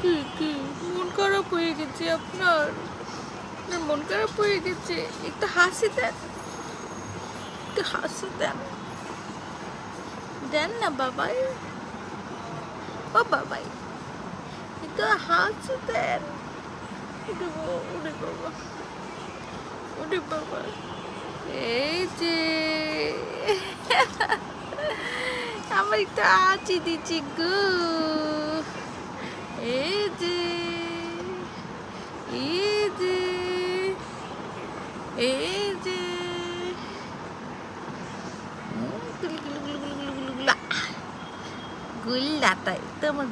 কি কি মন খারাপ হয়ে গেছে আপনার? আপনার মন খারাপ হয়ে গেছে? একটু হাসি দেন, একটু হাসি দেন, দেন না বাবাই। ও বাবাই, একটু হাসি দেন। ওরে বাবা, ওরে বাবা, এই যে আমার একটু হাসি দিচ্ছি গো। এই যে, এই যে, এই যে গুল্লা, গুল্লা তাই তো আমার